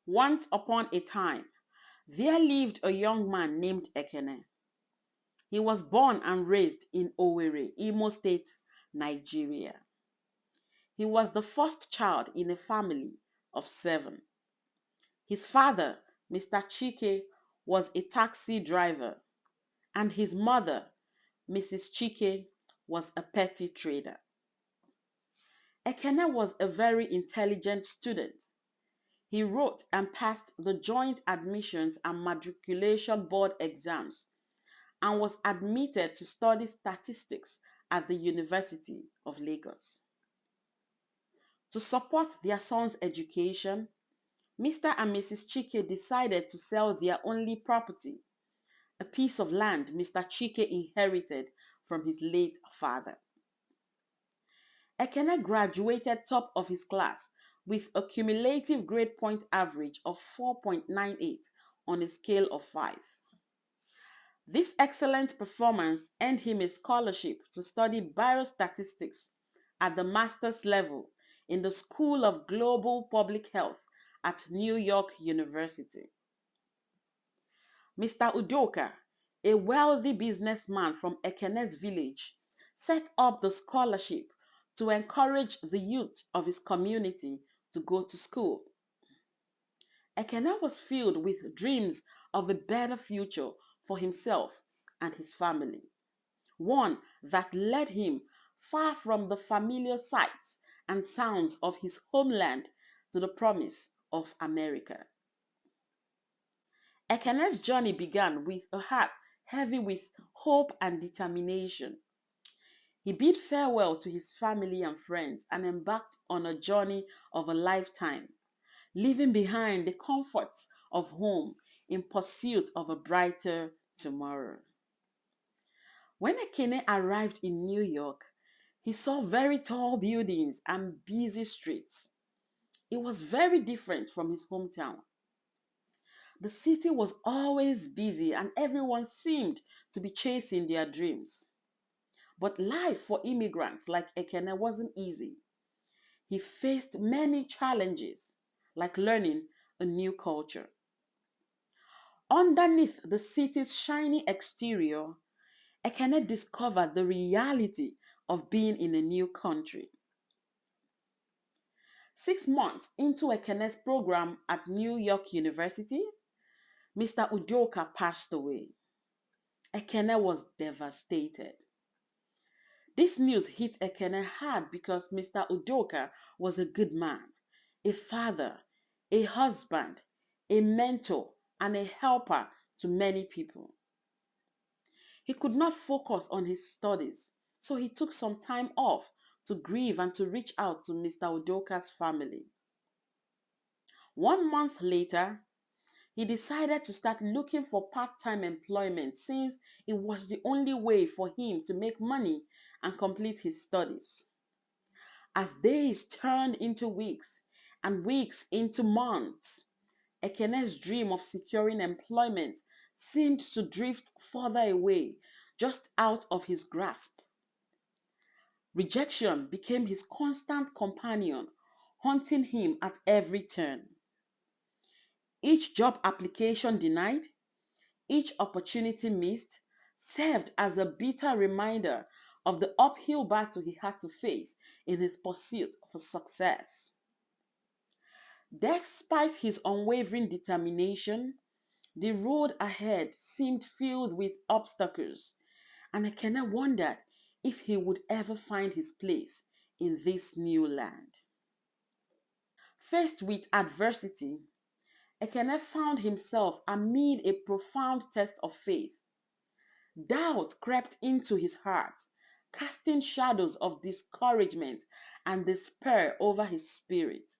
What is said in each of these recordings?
Once upon a time, there lived a young man named Ekene. He was born and raised in Owerri, Imo State, Nigeria. He was the first child in a family of seven. His father, Mr. Chike, was a taxi driver, and his mother, Mrs. Chike, was a petty trader. Ekene was a very intelligent student. He wrote and passed the joint admissions and matriculation board exams and was admitted to study statistics at the University of Lagos. To support their son's education, Mr. and Mrs. Chike decided to sell their only property, a piece of land Mr. Chike inherited from his late father. Ekene graduated top of his class with a cumulative grade point average of 4.98 on a scale of 5. This excellent performance earned him a scholarship to study biostatistics at the master's level in the School of Global Public Health at New York University. Mr. Udoka, a wealthy businessman from Ekene's village, set up the scholarship to encourage the youth of his community to go to school. Ekene was filled with dreams of a better future for himself and his family, one that led him far from the familiar sights and sounds of his homeland to the promise of America. Ekene's journey began with a heart heavy with hope and determination. He bid farewell to his family and friends and embarked on a journey of a lifetime, leaving behind the comforts of home in pursuit of a brighter tomorrow. When Ekene arrived in New York, he saw very tall buildings and busy streets. It was very different from his hometown. The city was always busy and everyone seemed to be chasing their dreams. But life for immigrants like Ekene wasn't easy. He faced many challenges, like learning a new culture. Underneath the city's shiny exterior, Ekene discovered the reality of being in a new country. 6 months into Ekene's program at New York University, Mr. Udoka passed away. Ekene was devastated. This news hit Ekene hard because Mr. Udoka was a good man, a father, a husband, a mentor, and a helper to many people. He could not focus on his studies, so he took some time off to grieve and to reach out to Mr. Udoka's family. 1 month later, he decided to start looking for part-time employment since it was the only way for him to make money and complete his studies. As days turned into weeks and weeks into months, Ekene's dream of securing employment seemed to drift further away, just out of his grasp. Rejection became his constant companion, haunting him at every turn. Each job application denied, each opportunity missed, served as a bitter reminder of the uphill battle he had to face in his pursuit for success. Despite his unwavering determination, the road ahead seemed filled with obstacles, and Ekene wondered if he would ever find his place in this new land. Faced with adversity, Ekene found himself amid a profound test of faith. Doubt crept into his heart, casting shadows of discouragement and despair over his spirit.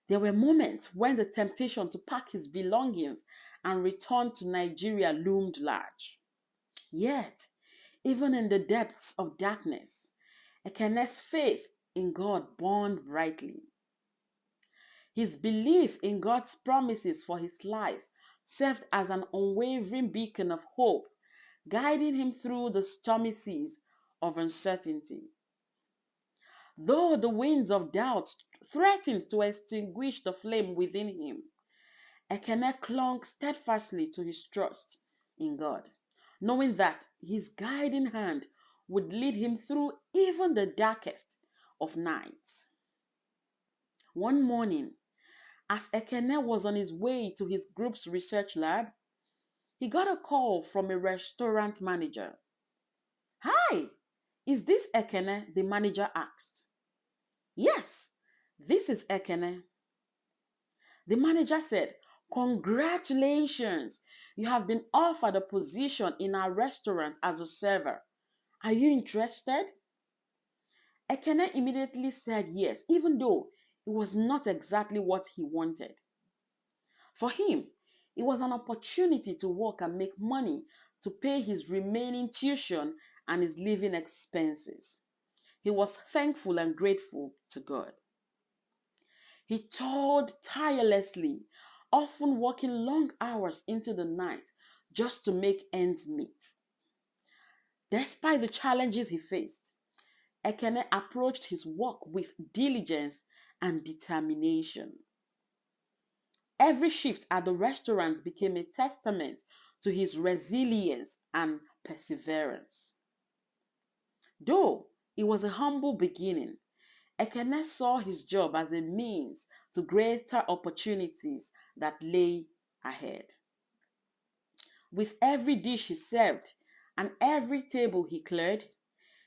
There were moments when the temptation to pack his belongings and return to Nigeria loomed large. Yet, even in the depths of darkness, Ekene's faith in God burned brightly. His belief in God's promises for his life served as an unwavering beacon of hope, guiding him through the stormy seas of uncertainty. Though the winds of doubt threatened to extinguish the flame within him, Ekene clung steadfastly to his trust in God, knowing that his guiding hand would lead him through even the darkest of nights. One morning, as Ekene was on his way to his group's research lab, he got a call from a restaurant manager. "Hi, is this Ekene?" the manager asked. "Yes, this is Ekene." The manager said, "Congratulations, you have been offered a position in our restaurant as a server. Are you interested?" Ekene immediately said yes, even though it was not exactly what he wanted. For him, it was an opportunity to work and make money to pay his remaining tuition and his living expenses. He was thankful and grateful to God. He toiled tirelessly, often working long hours into the night just to make ends meet. Despite the challenges he faced, Ekene approached his work with diligence and determination. Every shift at the restaurant became a testament to his resilience and perseverance. Though it was a humble beginning, Ekene saw his job as a means to greater opportunities that lay ahead. With every dish he served and every table he cleared,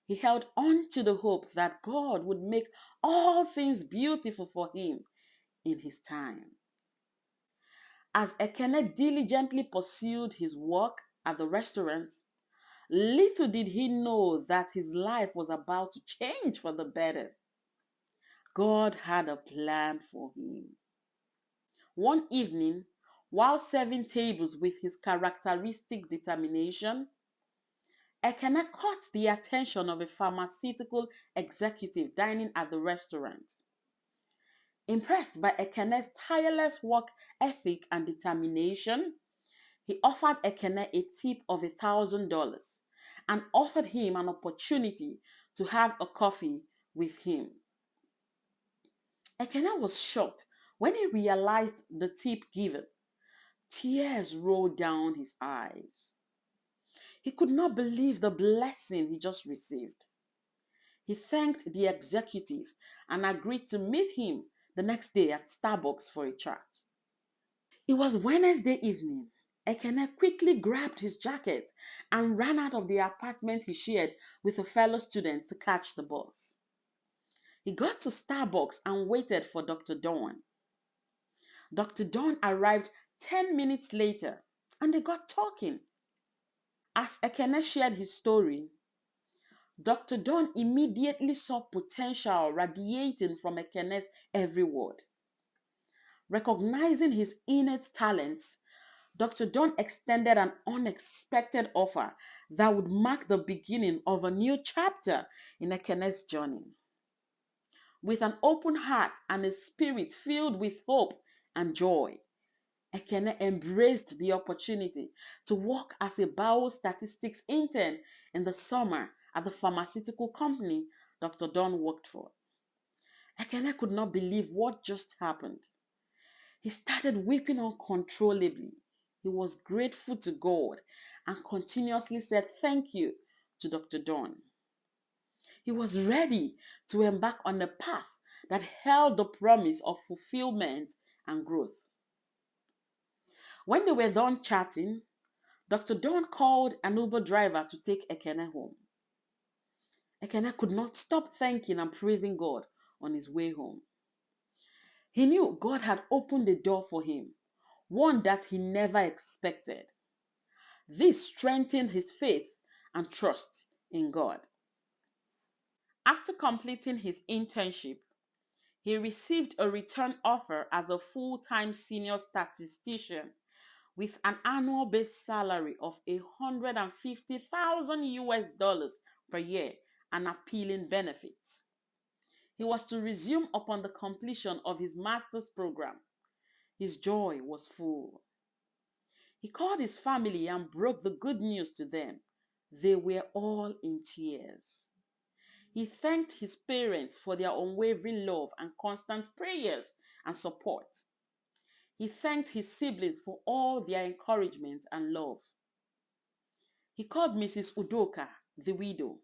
he held on to the hope that God would make all things beautiful for him in his time. As Ekene diligently pursued his work at the restaurant, little did he know that his life was about to change for the better. God had a plan for him. One evening, while serving tables with his characteristic determination, Ekene caught the attention of a pharmaceutical executive dining at the restaurant. Impressed by Ekene's tireless work ethic and determination, he offered Ekene a tip of $1,000 and offered him an opportunity to have a coffee with him. Ekene was shocked when he realized the tip given. Tears rolled down his eyes. He could not believe the blessing he just received. He thanked the executive and agreed to meet him the next day at Starbucks for a chat. It was Wednesday evening. Ekene quickly grabbed his jacket and ran out of the apartment he shared with a fellow student to catch the bus. He got to Starbucks and waited for Dr. Dawn. Dr. Dawn arrived 10 minutes later and they got talking. As Ekene shared his story, Dr. Dawn immediately saw potential radiating from Ekene's every word. Recognizing his innate talents, Dr. Dawn extended an unexpected offer that would mark the beginning of a new chapter in Ekene's journey. With an open heart and a spirit filled with hope and joy, Ekene embraced the opportunity to work as a biostatistics intern in the summer at the pharmaceutical company Dr. Dawn worked for. Ekene could not believe what just happened. He started weeping uncontrollably. He was grateful to God and continuously said thank you to Dr. Dawn. He was ready to embark on a path that held the promise of fulfillment and growth. When they were done chatting, Dr. Dawn called an Uber driver to take Ekene home. Ekene could not stop thanking and praising God on his way home. He knew God had opened a door for him, one that he never expected. This strengthened his faith and trust in God. After completing his internship, he received a return offer as a full-time senior statistician with an annual base salary of 150,000 US dollars per year and appealing benefits. He was to resume upon the completion of his master's program. His joy was full. He called his family and broke the good news to them. They were all in tears. He thanked his parents for their unwavering love and constant prayers and support. He thanked his siblings for all their encouragement and love. He called Mrs. Udoka the widow.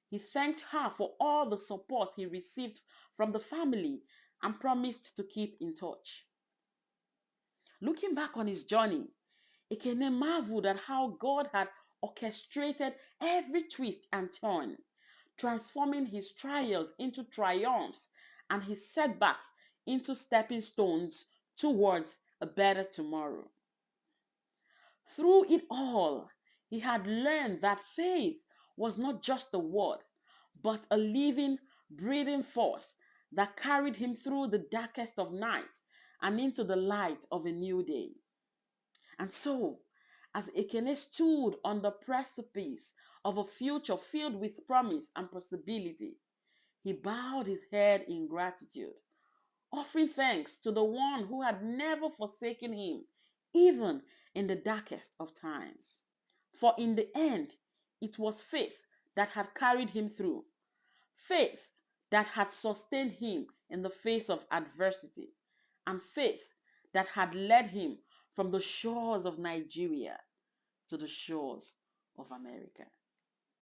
He thanked her for all the support he received from the family and promised to keep in touch. Looking back on his journey, Ekene marveled at how God had orchestrated every twist and turn, transforming his trials into triumphs and his setbacks into stepping stones towards a better tomorrow. Through it all, he had learned that faith was not just a word, but a living, breathing force that carried him through the darkest of nights and into the light of a new day. And so, as Ekene stood on the precipice of a future filled with promise and possibility, he bowed his head in gratitude, offering thanks to the one who had never forsaken him, even in the darkest of times. For in the end, it was faith that had carried him through, faith that had sustained him in the face of adversity, and faith that had led him from the shores of Nigeria to the shores of America.